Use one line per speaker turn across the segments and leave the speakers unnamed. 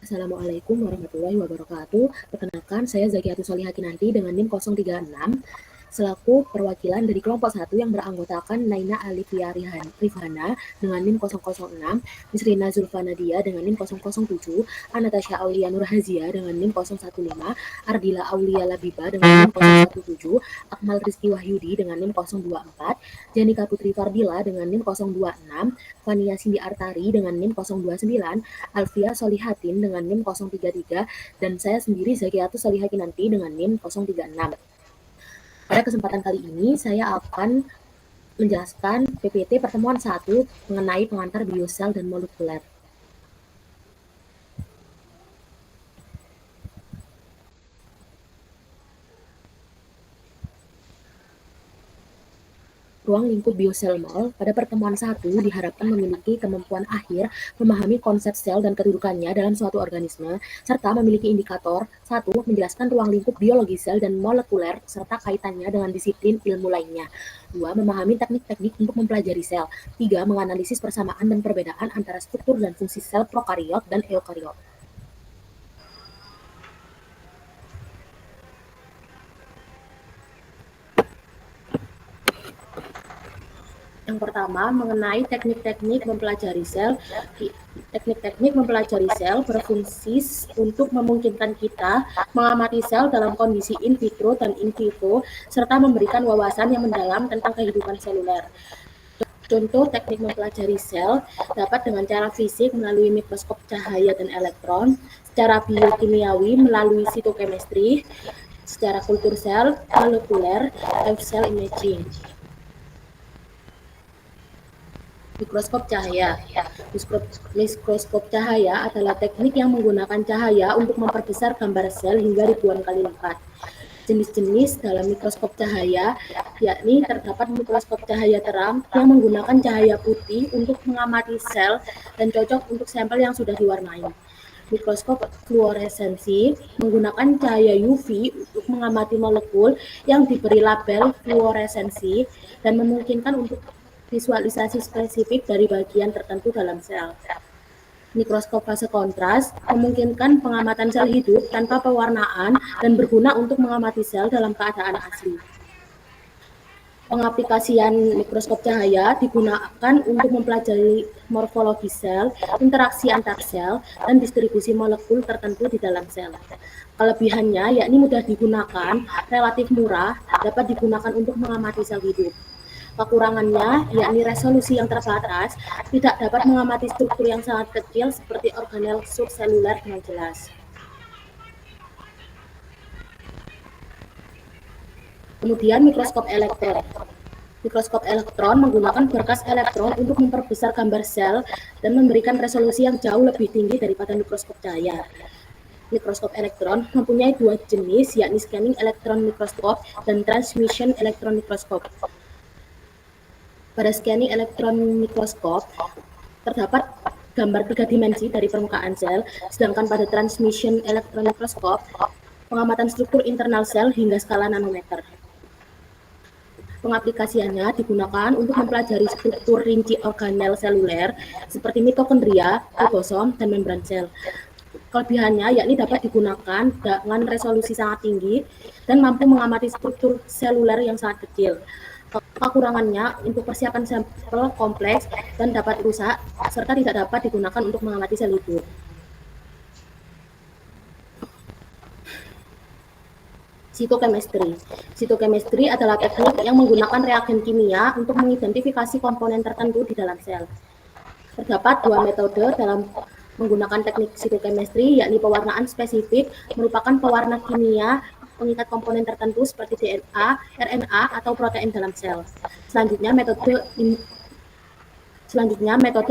Assalamualaikum warahmatullahi wabarakatuh. Perkenalkan, saya Zakiatus Solihakinanti dengan NIM 036 selaku perwakilan dari kelompok 1 yang beranggotakan Naina Alifia Rifhana dengan NIM 006, Misrina Zulfanadia dengan NIM 007, Anatasha Aulia Nurhazia dengan NIM 015, Ardila Aulia Labiba dengan NIM 017, Akmal Rizky Wahyudi dengan NIM 024, Janika Putri Fardila dengan NIM 026, Fania Cindy Artari dengan NIM 029, Alfia Solihatin dengan NIM 033, dan saya sendiri Zakiatus Solihakinanti dengan NIM 036. Pada kesempatan kali ini, saya akan menjelaskan PPT pertemuan 1 mengenai pengantar biosel dan molekuler. Ruang lingkup biosel mol pada pertemuan 1 diharapkan memiliki kemampuan akhir memahami konsep sel dan kedudukannya dalam suatu organisme, serta memiliki indikator 1. Menjelaskan ruang lingkup biologi sel dan molekuler serta kaitannya dengan disiplin ilmu lainnya. 2. Memahami teknik-teknik untuk mempelajari sel. 3. Menganalisis persamaan dan perbedaan antara struktur dan fungsi sel prokariot dan eukariot. Yang pertama, mengenai teknik-teknik mempelajari sel. Teknik-teknik mempelajari sel berfungsi untuk memungkinkan kita mengamati sel dalam kondisi in vitro dan in vivo, serta memberikan wawasan yang mendalam tentang kehidupan seluler. Contoh teknik mempelajari sel dapat dengan cara fisik melalui mikroskop cahaya dan elektron, secara biokimiawi melalui sitokemistri, secara kultur sel, molekuler, live cell imaging. Mikroskop cahaya. Mikroskop cahaya adalah teknik yang menggunakan cahaya untuk memperbesar gambar sel hingga ribuan kali lipat. Jenis-jenis dalam mikroskop cahaya, yakni terdapat mikroskop cahaya terang yang menggunakan cahaya putih untuk mengamati sel dan cocok untuk sampel yang sudah diwarnai. Mikroskop fluoresensi menggunakan cahaya UV untuk mengamati molekul yang diberi label fluoresensi dan memungkinkan untuk visualisasi spesifik dari bagian tertentu dalam sel. Mikroskop fase kontras memungkinkan pengamatan sel hidup tanpa pewarnaan dan berguna untuk mengamati sel dalam keadaan asli. Pengaplikasian mikroskop cahaya digunakan untuk mempelajari morfologi sel, interaksi antar sel, dan distribusi molekul tertentu di dalam sel. Kelebihannya yakni mudah digunakan, relatif murah, dapat digunakan untuk mengamati sel hidup. Kekurangannya, yakni resolusi yang terbatas, tidak dapat mengamati struktur yang sangat kecil seperti organel subseluler dengan jelas. Kemudian mikroskop elektron. Mikroskop elektron menggunakan berkas elektron untuk memperbesar gambar sel dan memberikan resolusi yang jauh lebih tinggi daripada mikroskop cahaya. Mikroskop elektron mempunyai dua jenis, yakni scanning electron microscope dan transmission electron microscope. Pada scanning elektron mikroskop terdapat gambar 3 dimensi dari permukaan sel, sedangkan pada transmission elektron mikroskop pengamatan struktur internal sel hingga skala nanometer. Pengaplikasiannya digunakan untuk mempelajari struktur rinci organel seluler seperti mitokondria, ribosom, dan membran sel. Kelebihannya yakni dapat digunakan dengan resolusi sangat tinggi dan mampu mengamati struktur seluler yang sangat kecil. Kekurangannya untuk persiapan sampel kompleks dan dapat rusak, serta tidak dapat digunakan untuk mengamati sel hidup. Sitokemistri. Sitokemistri adalah teknik yang menggunakan reagen kimia untuk mengidentifikasi komponen tertentu di dalam sel. Terdapat dua metode dalam menggunakan teknik sitokemistri, yakni pewarnaan spesifik merupakan pewarna kimia pengikat komponen tertentu seperti DNA, RNA, atau protein dalam sel. Selanjutnya metode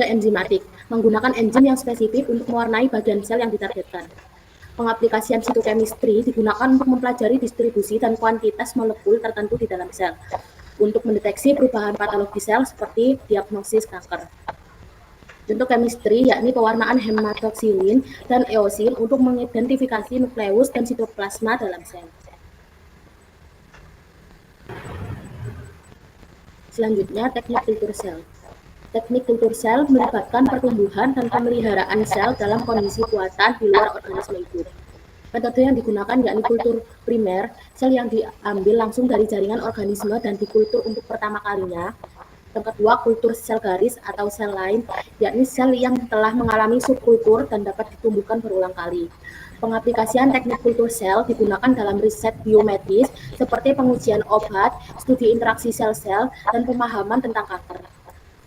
enzimatik, menggunakan enzim yang spesifik untuk mewarnai bagian sel yang ditargetkan. Pengaplikasian sitokemistri digunakan untuk mempelajari distribusi dan kuantitas molekul tertentu di dalam sel, untuk mendeteksi perubahan patologi sel seperti diagnosis kanker. Contoh kemistri yakni pewarnaan hematoksilin dan eosin untuk mengidentifikasi nukleus dan sitoplasma dalam sel. Selanjutnya, teknik kultur sel. Teknik kultur sel melibatkan pertumbuhan dan pemeliharaan sel dalam kondisi buatan di luar organisme hidup. Metode yang digunakan yakni kultur primer, sel yang diambil langsung dari jaringan organisme dan dikultur untuk pertama kalinya. Yang kedua, kultur sel garis atau sel lain, yakni sel yang telah mengalami subkultur dan dapat ditumbuhkan berulang kali. Pengaplikasian teknik kultur sel digunakan dalam riset biomedis seperti pengujian obat, studi interaksi sel-sel, dan pemahaman tentang kanker.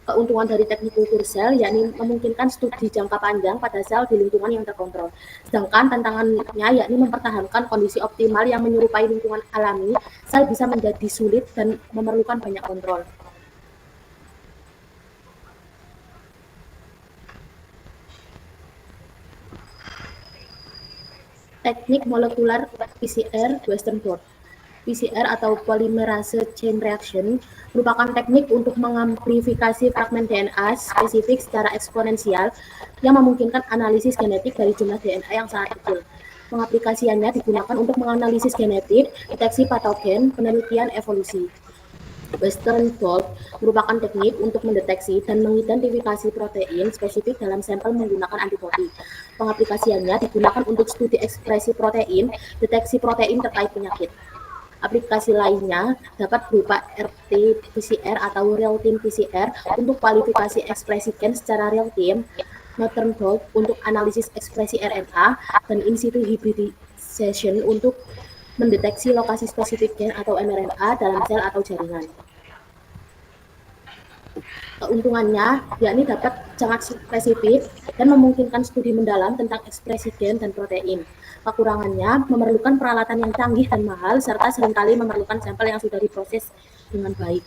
Keuntungan dari teknik kultur sel yakni memungkinkan studi jangka panjang pada sel di lingkungan yang terkontrol. Sedangkan tantangannya yakni mempertahankan kondisi optimal yang menyerupai lingkungan alami, sel bisa menjadi sulit dan memerlukan banyak kontrol. Teknik molekular PCR Western blot. PCR atau polymerase chain reaction merupakan teknik untuk mengamplifikasi fragmen DNA spesifik secara eksponensial yang memungkinkan analisis genetik dari jumlah DNA yang sangat kecil. Pengaplikasiannya digunakan untuk menganalisis genetik, deteksi patogen, penelitian evolusi. Western blot merupakan teknik untuk mendeteksi dan mengidentifikasi protein spesifik dalam sampel menggunakan antibodi. Pengaplikasiannya digunakan untuk studi ekspresi protein, deteksi protein terkait penyakit. Aplikasi lainnya dapat berupa RT-PCR atau real-time PCR untuk kualifikasi ekspresi gen secara real-time, Northern blot untuk analisis ekspresi RNA, dan in situ hybridization untuk mendeteksi lokasi spesifik gen atau mRNA dalam sel atau jaringan. Keuntungannya yakni dapat sangat spesifik dan memungkinkan studi mendalam tentang ekspresi gen dan protein. Kekurangannya memerlukan peralatan yang canggih dan mahal serta seringkali memerlukan sampel yang sudah diproses dengan baik.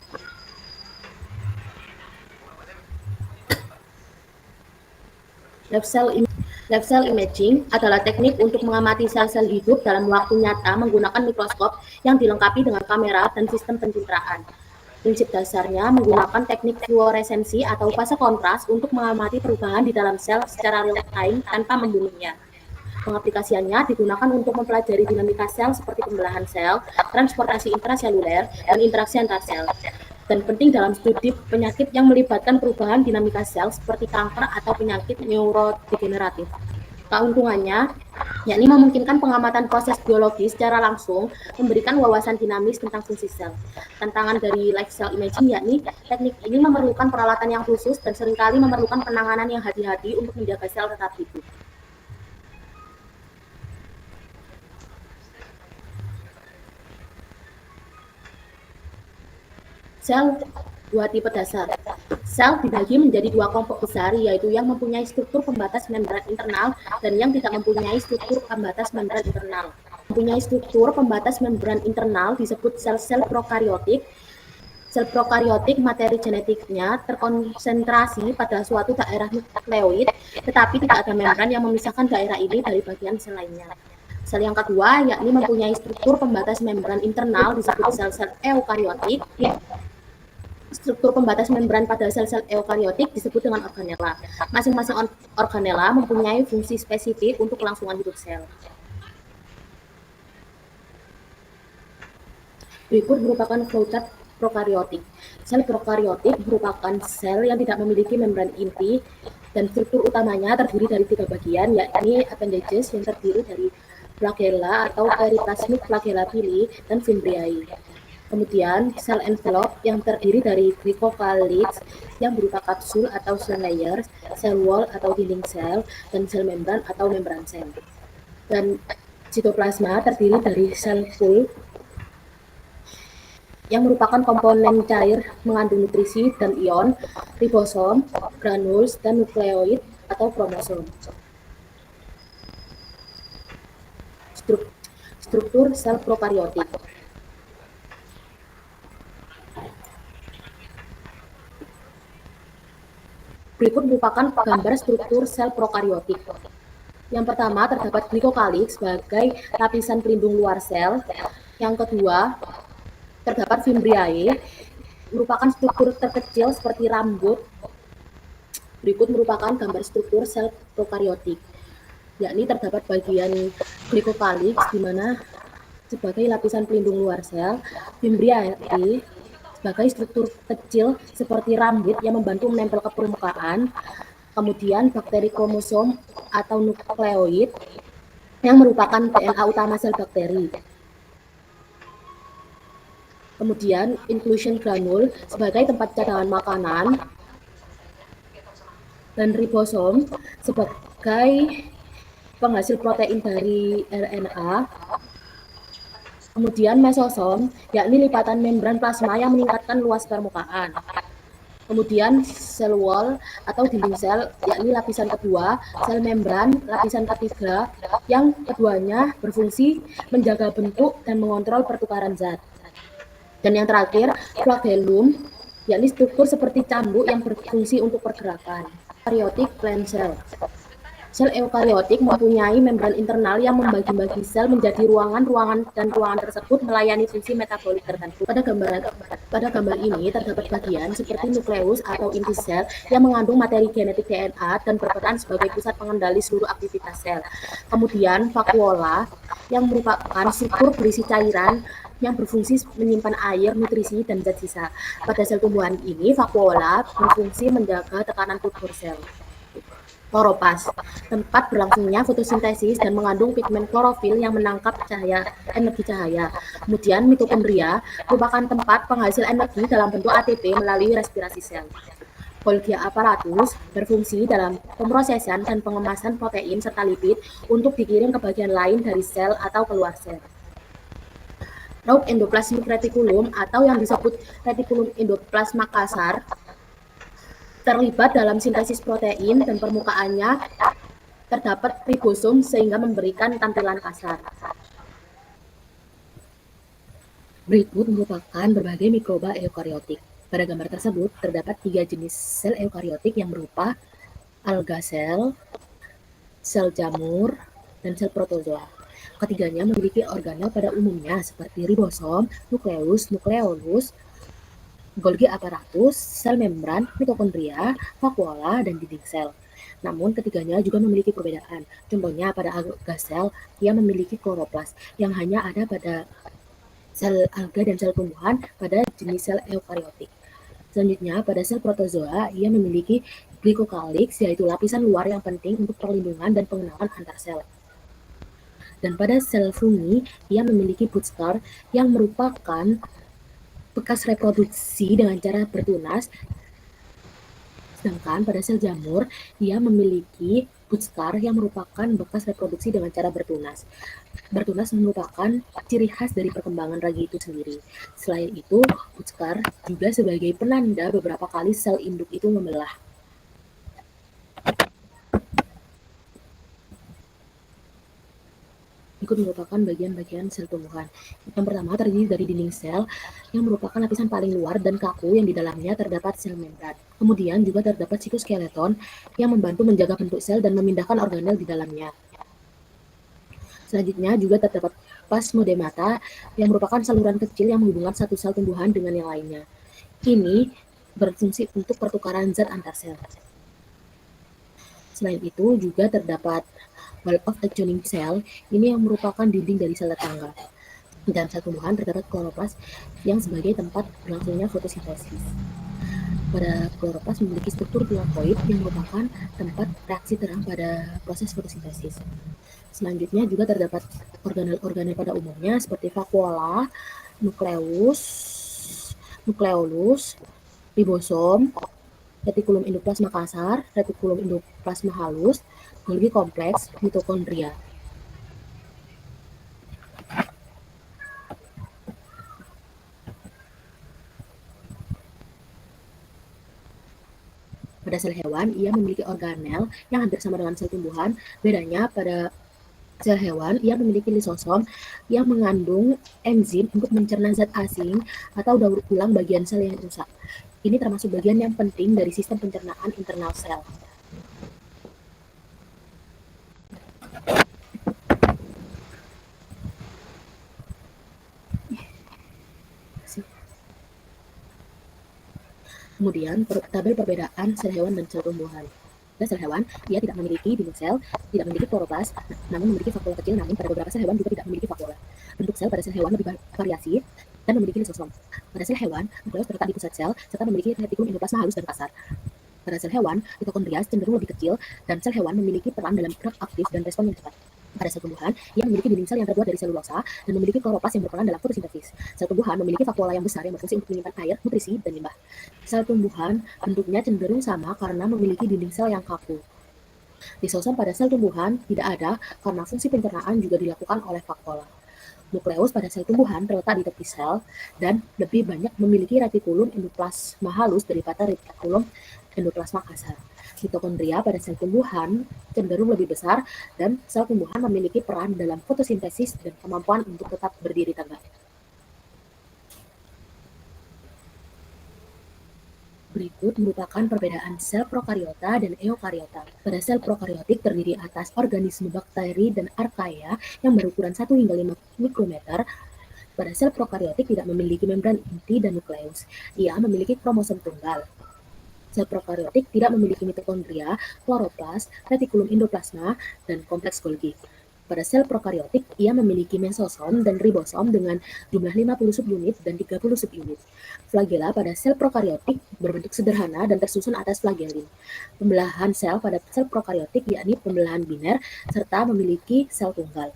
Live cell imaging adalah teknik untuk mengamati sel-sel hidup dalam waktu nyata menggunakan mikroskop yang dilengkapi dengan kamera dan sistem pencitraan. Prinsip dasarnya menggunakan teknik fluoresensi atau fase kontras untuk mengamati perubahan di dalam sel secara real time tanpa membunuhnya. Pengaplikasiannya digunakan untuk mempelajari dinamika sel seperti pembelahan sel, transportasi intraseluler, dan interaksi antar sel. Dan penting dalam studi penyakit yang melibatkan perubahan dinamika sel seperti kanker atau penyakit neurodegeneratif. Keuntungannya yakni memungkinkan pengamatan proses biologi secara langsung, memberikan wawasan dinamis tentang fungsi sel. Tantangan dari live cell imaging yakni teknik ini memerlukan peralatan yang khusus dan seringkali memerlukan penanganan yang hati-hati untuk menjaga sel tetap hidup. Sel dua tipe dasar. Sel dibagi menjadi dua kelompok besar, yaitu yang mempunyai struktur pembatas membran internal dan yang tidak mempunyai struktur pembatas membran internal. Mempunyai struktur pembatas membran internal disebut sel-sel prokariotik. Sel prokariotik materi genetiknya terkonsentrasi pada suatu daerah nukleoid, tetapi tidak ada membran yang memisahkan daerah ini dari bagian sel lainnya. Sel yang kedua yakni mempunyai struktur pembatas membran internal disebut sel-sel eukariotik. Struktur pembatas membran pada sel-sel eukariotik disebut dengan organela. Masing-masing organela mempunyai fungsi spesifik untuk kelangsungan hidup sel. Berikut merupakan flowchart prokariotik. Sel prokariotik merupakan sel yang tidak memiliki membran inti dan struktur utamanya terdiri dari 3 bagian, yakni appendages yang terdiri dari flagella atau periplasmic flagella pili dan fimbriae. Kemudian sel envelope yang terdiri dari glycophages yang berupa kapsul atau cell layers, sel wall atau dinding sel, dan sel membran atau membran sel. Dan sitoplasma terdiri dari sel full yang merupakan komponen cair mengandung nutrisi dan ion, ribosom, granules, dan nukleoid atau kromosom. Struktur sel prokariotik. Berikut merupakan gambar struktur sel prokariotik. Yang pertama terdapat glikokalit sebagai lapisan pelindung luar sel. Yang kedua terdapat fimbriae, merupakan struktur terkecil seperti rambut. Berikut merupakan gambar struktur sel prokariotik, yakni terdapat bagian glikokalit di mana sebagai lapisan pelindung luar sel, fimbriae sebagai struktur kecil seperti rambut yang membantu menempel ke permukaan. Kemudian bakteri kromosom atau nukleoid yang merupakan DNA utama sel bakteri. Kemudian inclusion granule sebagai tempat cadangan makanan, dan ribosom sebagai penghasil protein dari RNA. Kemudian mesosom, yakni lipatan membran plasma yang meningkatkan luas permukaan. Kemudian sel wall atau dinding sel, yakni lapisan kedua, sel membran, lapisan ketiga, yang keduanya berfungsi menjaga bentuk dan mengontrol pertukaran zat. Dan yang terakhir, flagellum, yakni struktur seperti cambuk yang berfungsi untuk pergerakan. Eukaryotik plant cell. Sel eukariotik mempunyai membran internal yang membagi-bagi sel menjadi ruangan-ruangan, dan ruangan tersebut melayani fungsi metabolik tertentu. Pada gambar ini terdapat bagian seperti nukleus atau inti sel yang mengandung materi genetik DNA dan berperan sebagai pusat pengendali seluruh aktivitas sel. Kemudian vakuola yang merupakan struktur berisi cairan yang berfungsi menyimpan air, nutrisi, dan zat sisa. Pada sel tumbuhan ini, vakuola berfungsi menjaga tekanan kultur sel. Kloroplast, tempat berlangsungnya fotosintesis dan mengandung pigmen klorofil yang menangkap energi cahaya. Kemudian mitokondria merupakan tempat penghasil energi dalam bentuk ATP melalui respirasi sel. Golgi apparatus berfungsi dalam pemrosesan dan pengemasan protein serta lipid untuk dikirim ke bagian lain dari sel atau keluar sel. Raup endoplasmic reticulum atau yang disebut retikulum endoplasma kasar terlibat dalam sintesis protein dan permukaannya terdapat ribosom sehingga memberikan tampilan kasar. Berikut merupakan berbagai mikroba eukariotik. Pada gambar tersebut terdapat 3 jenis sel eukariotik yang berupa alga sel, sel jamur, dan sel protozoa. Ketiganya memiliki organel pada umumnya seperti ribosom, nukleus, nukleolus, Golgi apparatus, sel membran, mitokondria, vakuola, dan dinding sel. Namun ketiganya juga memiliki perbedaan. Contohnya pada alga sel, ia memiliki kloroplast yang hanya ada pada sel alga dan sel tumbuhan pada jenis sel eukariotik. Selanjutnya, pada sel protozoa, ia memiliki glycocalyx, yaitu lapisan luar yang penting untuk perlindungan dan pengenalan antar sel. Dan pada sel fungi, ia memiliki bootstrap yang merupakan bekas reproduksi dengan cara bertunas, sedangkan pada sel jamur, ia memiliki bootstrap yang merupakan bekas reproduksi dengan cara bertunas. Bertunas merupakan ciri khas dari perkembangan ragi itu sendiri. Selain itu, bootstrap juga sebagai penanda beberapa kali sel induk itu membelah. Berikut merupakan bagian-bagian sel tumbuhan. Yang pertama terdiri dari dinding sel yang merupakan lapisan paling luar dan kaku yang di dalamnya terdapat sel membran. Kemudian juga terdapat sitoskeleton yang membantu menjaga bentuk sel dan memindahkan organel di dalamnya. Selanjutnya juga terdapat plasmodemata yang merupakan saluran kecil yang menghubungkan satu sel tumbuhan dengan yang lainnya. Ini berfungsi untuk pertukaran zat antar sel. Selain itu juga terdapat wall of adjoining cell, ini yang merupakan dinding dari sel tetangga. Di dalam sel tumbuhan terdapat kloroplast yang sebagai tempat berlangsungnya fotosintesis. Pada kloroplast memiliki struktur pilokoid yang merupakan tempat reaksi terang pada proses fotosintesis. Selanjutnya juga terdapat organel-organel pada umumnya seperti vakuola, nukleus, nukleolus, ribosom, retikulum endoplasma kasar, retikulum endoplasma halus, Golgi kompleks, mitokondria. Pada sel hewan, ia memiliki organel yang hampir sama dengan sel tumbuhan. Bedanya pada sel hewan, ia memiliki lisosom yang mengandung enzim untuk mencerna zat asing atau daur ulang bagian sel yang rusak. Ini termasuk bagian yang penting dari sistem pencernaan internal sel. Kemudian, tabel perbedaan sel hewan dan sel tumbuhan. Pada sel hewan, ia tidak memiliki dinding sel, tidak memiliki kloroplast, namun memiliki vakuola kecil, namun pada beberapa sel hewan juga tidak memiliki vakuola. Bentuk sel pada sel hewan lebih variasi, dan memiliki lisosom. Pada sel hewan, nukleus terletak di pusat sel serta memiliki retikulum endoplasma halus dan kasar. Pada sel hewan, mitokondria cenderung lebih kecil dan sel hewan memiliki peran dalam gerak aktif dan respon yang cepat. Pada sel tumbuhan, ia memiliki dinding sel yang terbuat dari selulosa dan memiliki kloroplas yang berperan dalam fotosintesis. Sel tumbuhan memiliki vakuola yang besar yang berfungsi untuk menyimpan air, nutrisi, dan limbah. Sel tumbuhan bentuknya cenderung sama karena memiliki dinding sel yang kaku. Lisosom pada sel tumbuhan tidak ada karena fungsi pencernaan juga dilakukan oleh vakuola. Nukleus pada sel tumbuhan terletak di tepi sel dan lebih banyak memiliki retikulum endoplasma halus daripada retikulum endoplasma kasar. Mitokondria pada sel tumbuhan cenderung lebih besar dan sel tumbuhan memiliki peran dalam fotosintesis dan kemampuan untuk tetap berdiri tegak. Berikut merupakan perbedaan sel prokariota dan eukariota. Pada sel prokariotik terdiri atas organisme bakteri dan archaea yang berukuran 1 hingga 5 mikrometer. Pada sel prokariotik tidak memiliki membran inti dan nukleus. Ia memiliki kromosom tunggal. Sel prokariotik tidak memiliki mitokondria, kloroplas, retikulum endoplasma, dan kompleks Golgi. Pada sel prokariotik, ia memiliki mesosom dan ribosom dengan jumlah 50 subunit dan 30 subunit. Flagela pada sel prokariotik berbentuk sederhana dan tersusun atas flagellin. Pembelahan sel pada sel prokariotik yakni pembelahan biner serta memiliki sel tunggal.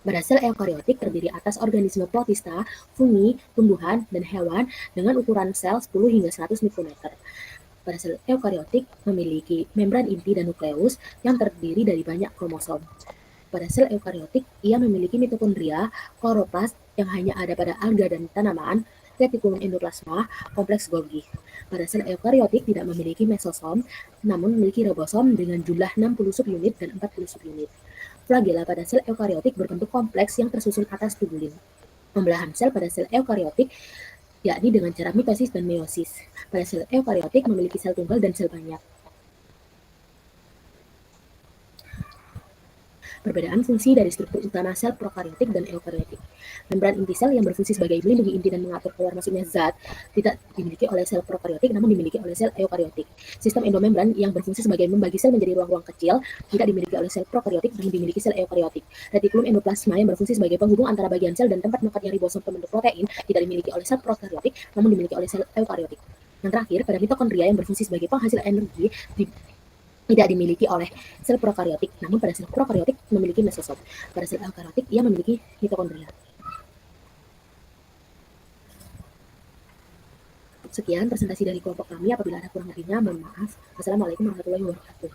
Pada sel eukariotik terdiri atas organisme protista, fungi, tumbuhan, dan hewan dengan ukuran sel 10 hingga 100 mikrometer. Pada sel eukariotik memiliki membran inti dan nukleus yang terdiri dari banyak kromosom. Pada sel eukariotik, ia memiliki mitokondria, kloroplas yang hanya ada pada alga dan tanaman, retikulum endoplasma, kompleks Golgi. Pada sel eukariotik tidak memiliki mesosom, namun memiliki ribosom dengan jumlah 60 subunit dan 40 subunit. Flagela pada sel eukariotik berbentuk kompleks yang tersusun atas tubulin. Pembelahan sel pada sel eukariotik yakni dengan cara mitosis dan meiosis. Pada sel eukariotik memiliki sel tunggal dan sel banyak. Perbedaan fungsi dari struktur utama sel prokariotik dan eukariotik. Membran inti sel yang berfungsi sebagai melindungi inti dan mengatur keluar masuknya zat tidak dimiliki oleh sel prokariotik namun dimiliki oleh sel eukariotik. Sistem endomembran yang berfungsi sebagai membagi sel menjadi ruang-ruang kecil tidak dimiliki oleh sel prokariotik namun dimiliki sel eukariotik. Retikulum endoplasma yang berfungsi sebagai penghubung antara bagian sel dan tempat mekatnya ribosom pembentuk protein tidak dimiliki oleh sel prokariotik namun dimiliki oleh sel eukariotik. Yang terakhir, pada mitokondria yang berfungsi sebagai penghasil energi tidak dimiliki oleh sel prokariotik, namun pada sel prokariotik memiliki mesosom. Pada sel eukariotik ia memiliki mitokondria. Sekian presentasi dari kelompok kami. Apabila ada kurang lebihnya, mohon maaf. Wassalamualaikum warahmatullahi wabarakatuh.